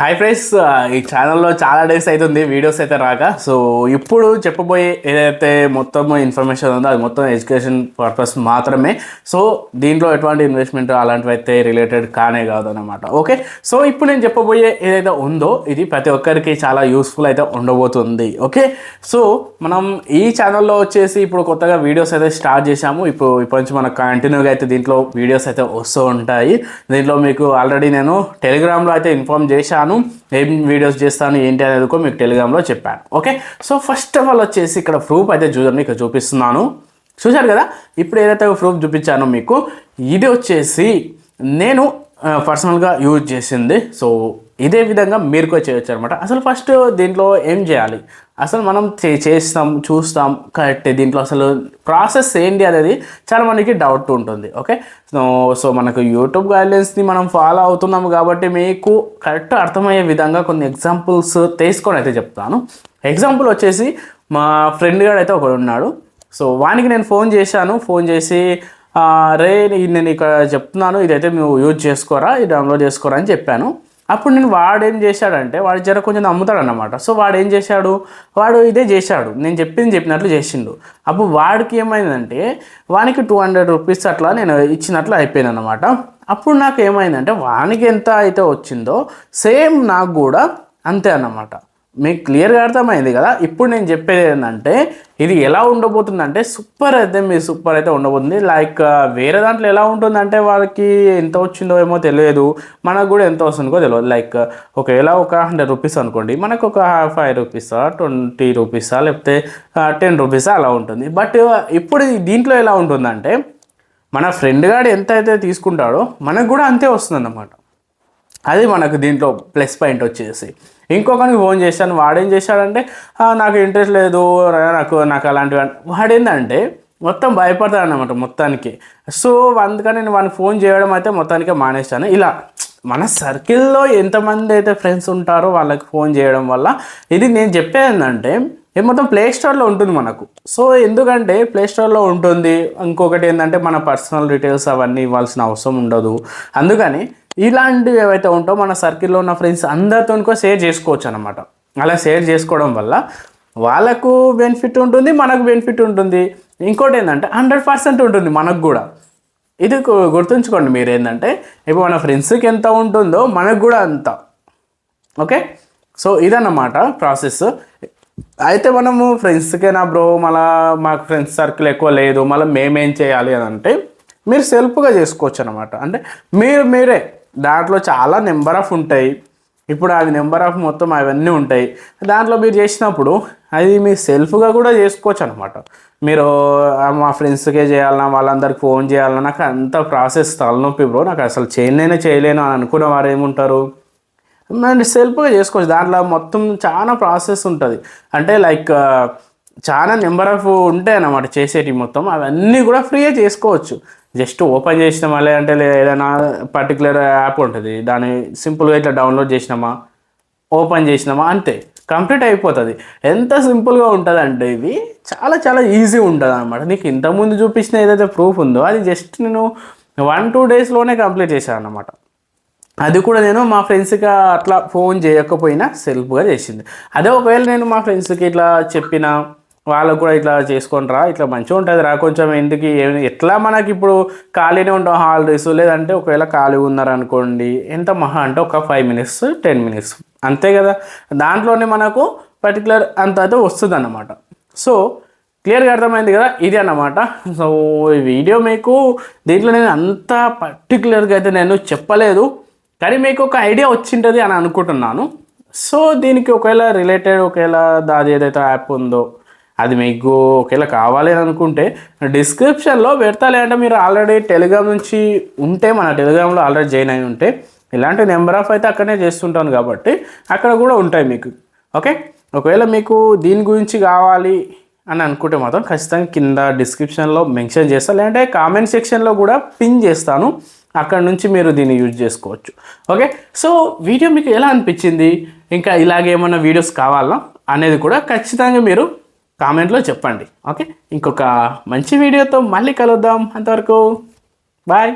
Hi friends, ఈ ఛానల్లో చాలా డేస్ అవుతుంది వీడియోస్ అయితే రాక. సో ఇప్పుడు చెప్పబోయే ఏదైతే మొత్తం ఇన్ఫర్మేషన్ ఉందో అది మొత్తం ఎడ్యుకేషన్ పర్పస్ మాత్రమే. సో దీంట్లో ఎటువంటి ఇన్వెస్ట్మెంట్ అలాంటివి అయితే రిలేటెడ్ కానే కాదనమాట. ఓకే, సో ఇప్పుడు నేను చెప్పబోయే ఏదైతే ఉందో ఇది ప్రతి ఒక్కరికి చాలా యూస్ఫుల్ అయితే ఉండబోతుంది. ఓకే, సో మనం ఈ ఛానల్లో వచ్చేసి ఇప్పుడు కొత్తగా వీడియోస్ అయితే స్టార్ట్ చేశాము. ఇప్పటి నుంచి మనకు కంటిన్యూగా అయితే దీంట్లో వీడియోస్ అయితే వస్తూ ఉంటాయి. దీంట్లో మీకు ఆల్రెడీ నేను టెలిగ్రామ్లో అయితే ఇన్ఫార్మ్ చేశాను, ఏం వీడియోస్ చేస్తాను ఏంటి అనేది కూడా మీకు టెలిగ్రామ్లో చెప్పాను. Okay, so first of all వచ్చేసి ఇక్కడ ప్రూఫ్ అయితే చూడండి, ఇక్కడ చూపిస్తున్నాను. చూశారు కదా, ఇప్పుడు ఏదైతే ప్రూఫ్ చూపించానో మీకు ఇది వచ్చేసి నేను పర్సనల్గా యూజ్ చేసింది. సో ఇదే విధంగా మీరు కూడా చేయొచ్చు అనమాట. అసలు ఫస్ట్ దీంట్లో ఏం చేయాలి, అసలు మనం చేస్తాం చూస్తాం కరెక్ట్, దీంట్లో అసలు ప్రాసెస్ ఏంటి అనేది చాలా మందికి డౌట్ ఉంటుంది. ఓకే, సో మనకు యూట్యూబ్ గైడ్లైన్స్ని మనం ఫాలో అవుతున్నాము కాబట్టి మీకు కరెక్ట్ అర్థమయ్యే విధంగా కొన్ని ఎగ్జాంపుల్స్ తీసుకొని అయితే చెప్తాను. ఎగ్జాంపుల్ వచ్చేసి మా ఫ్రెండ్ గారు అయితే ఒకడు ఉన్నాడు. సో వానికి నేను ఫోన్ చేశాను, ఫోన్ చేసి రే నేను ఇక్కడ చెప్తున్నాను, ఇదైతే నువ్వు యూజ్ చేసుకోరా, ఇది డౌన్లోడ్ చేసుకోరా అని చెప్పాను. అప్పుడు నేను వాడు ఏం చేశాడంటే వాడు జర కొంచెం నమ్ముతాడు అన్నమాట. సో వాడు ఏం చేశాడు, వాడు ఇదే చేశాడు, నేను చెప్పినట్లు చేసిండు. అప్పుడు వాడికి ఏమైందంటే వానికి 200 రూపీస్ అట్లా నేను ఇచ్చినట్లు అయిపోయింది అనమాట. అప్పుడు నాకు ఏమైందంటే వానికి ఎంత అయితే వచ్చిందో సేమ్ నాకు కూడా అంతే అన్నమాట. మీకు క్లియర్గా అర్థమైంది కదా. ఇప్పుడు నేను చెప్పేది ఏంటంటే ఇది ఎలా ఉండబోతుందంటే సూపర్ అయితే ఉండబోతుంది. లైక్ వేరే దాంట్లో ఎలా ఉంటుందంటే వాళ్ళకి ఎంత వచ్చిందో ఏమో తెలియదు, మనకు కూడా ఎంత వస్తుందో తెలియదు. లైక్ ఒకవేళ ఒక 100 రూపీస్ అనుకోండి, మనకు ఒక 5 రూపీసా 20 రూపీసా లేకపోతే 10 రూపీసా అలా ఉంటుంది. బట్ ఇప్పుడు దీంట్లో ఎలా ఉంటుందంటే మన ఫ్రెండ్ గాడు ఎంత అయితే తీసుకుంటాడో మనకు కూడా అంతే వస్తుంది అన్నమాట. అది మనకు దీంట్లో ప్లస్ పాయింట్ వచ్చేసి. ఇంకొకరికి ఫోన్ చేశాను, వాడేం చేశాడంటే నాకు ఇంట్రెస్ట్ లేదు, నాకు అలాంటివి వాడేందంటే మొత్తం భయపడతాడు అన్నమాట మొత్తానికి. సో అందుకని నేను వాడిని ఫోన్ చేయడం అయితే మొత్తానికి మానేశాను. ఇలా మన సర్కిల్లో ఎంతమంది అయితే ఫ్రెండ్స్ ఉంటారో వాళ్ళకి ఫోన్ చేయడం వల్ల ఇది నేను చెప్పేది ఏంటంటే ఇది మొత్తం ప్లే స్టోర్లో ఉంటుంది మనకు. సో ఎందుకంటే ప్లే స్టోర్లో ఉంటుంది. ఇంకొకటి ఏంటంటే మన పర్సనల్ డీటెయిల్స్ అవన్నీ ఇవ్వాల్సిన అవసరం ఉండదు. అందుకని ఇలాంటివి ఏవైతే ఉంటాయో మన సర్కిల్లో ఉన్న ఫ్రెండ్స్ అందరితో కూడా షేర్ చేసుకోవచ్చు అనమాట. అలా షేర్ చేసుకోవడం వల్ల వాళ్ళకు బెనిఫిట్ ఉంటుంది, మనకు బెనిఫిట్ ఉంటుంది. ఇంకోటి ఏంటంటే 100% ఉంటుంది మనకు కూడా. ఇది గుర్తుంచుకోండి మీరు, ఏంటంటే ఇప్పుడు మన ఫ్రెండ్స్కి ఎంత ఉంటుందో మనకు కూడా అంత. ఓకే, సో ఇదన్నమాట ప్రాసెస్. అయితే మనము ఫ్రెండ్స్కేనా బ్రో, మళ్ళీ మాకు ఫ్రెండ్స్ సర్కిల్ ఎక్కువ లేదు, మళ్ళీ మేమేం చేయాలి అని అంటే మీరు సెల్ఫ్గా చేసుకోవచ్చు అనమాట. అంటే మీరే దాంట్లో చాలా నెంబర్ ఆఫ్ ఉంటాయి. ఇప్పుడు అవి నెంబర్ ఆఫ్ మొత్తం అవన్నీ ఉంటాయి. దాంట్లో మీరు చేసినప్పుడు అది మీ సెల్ఫ్గా కూడా చేసుకోవచ్చు అనమాట. మీరు మా ఫ్రెండ్స్కే చేయాలన్నా వాళ్ళందరికి ఫోన్ చేయాలన్నా నాకు అంత ప్రాసెస్ తలనొప్పి బ్రో, నాకు అసలు చేయలేను అని అనుకున్న వారు ఏముంటారు, మనం సెల్ఫ్గా చేసుకోవచ్చు. దాంట్లో మొత్తం చాలా ప్రాసెస్ ఉంటుంది. అంటే లైక్ చాలా నెంబర్ ఆఫ్ ఉంటాయి అన్నమాట చేసేటివి మొత్తం. అవన్నీ కూడా ఫ్రీగా చేసుకోవచ్చు. జస్ట్ ఓపెన్ చేసిన మళ్ళీ అంటే ఏదైనా పర్టికులర్ యాప్ ఉంటుంది, దాన్ని సింపుల్గా ఇట్లా డౌన్లోడ్ చేసినామా ఓపెన్ చేసినామా అంతే, కంప్లీట్ అయిపోతుంది. ఎంత సింపుల్గా ఉంటుంది అంటే ఇది చాలా ఈజీ ఉంటుంది అనమాట. నీకు ఇంతకుముందు చూపించిన ఏదైతే ప్రూఫ్ ఉందో అది జస్ట్ నేను 1-2 డేస్లోనే కంప్లీట్ చేశాను అన్నమాట. అది కూడా నేను మా ఫ్రెండ్స్కి అట్లా ఫోన్ చేయకపోయినా సెల్ఫ్గా చేసింది. అదే ఒకవేళ నేను మా ఫ్రెండ్స్కి ఇట్లా చెప్పిన వాళ్ళకు కూడా ఇట్లా చేసుకొని రా, ఇట్లా మంచిగా ఉంటుంది రా, కొంచెం ఎందుకు ఎట్లా మనకి ఇప్పుడు ఖాళీనే ఉంటాం హాలిడేస్, లేదంటే ఒకవేళ ఖాళీ ఉన్నారనుకోండి ఎంత మహా అంటే ఒక 5 మినిట్స్ 10 మినిట్స్ అంతే కదా, దాంట్లోనే మనకు పర్టికులర్ అంత అయితే వస్తుంది అన్నమాట. సో క్లియర్గా అర్థమైంది కదా, ఇది అన్నమాట. సో ఈ వీడియో మీకు దీంట్లో నేను అంత పర్టికులర్గా అయితే నేను చెప్పలేదు, కానీ మీకు ఒక ఐడియా వచ్చింటుంది అని అనుకుంటున్నాను. సో దీనికి ఒకవేళ రిలేటెడ్ ఒకవేళ అది ఏదైతే యాప్ ఉందో అది మీకు ఒకవేళ కావాలి అని అనుకుంటే డిస్క్రిప్షన్లో పెడతాలే. అంటే మీరు ఆల్రెడీ టెలిగ్రామ్ నుంచి ఉంటే, మన టెలిగ్రామ్లో ఆల్రెడీ జాయిన్ అయి ఉంటే ఇలాంటి నెంబర్ ఆఫ్ అయితే అక్కడనే చేస్తుంటాను కాబట్టి అక్కడ కూడా ఉంటాయి మీకు. ఓకే, ఒకవేళ మీకు దీని గురించి కావాలి అని అనుకుంటే మాత్రం ఖచ్చితంగా కింద డిస్క్రిప్షన్లో మెన్షన్ చేస్తాను, లేదంటే కామెంట్ సెక్షన్లో కూడా పిన్ చేస్తాను, అక్కడ నుంచి మీరు దీన్ని యూజ్ చేసుకోవచ్చు. ఓకే, సో వీడియో మీకు ఎలా అనిపించింది, ఇంకా ఇలాగే ఏమన్నా వీడియోస్ కావాలా అనేది కూడా ఖచ్చితంగా మీరు కామెంట్లో చెప్పండి. ఓకే, ఇంకొక మంచి వీడియోతో మళ్ళీ కలుద్దాం. అంతవరకు బాయ్.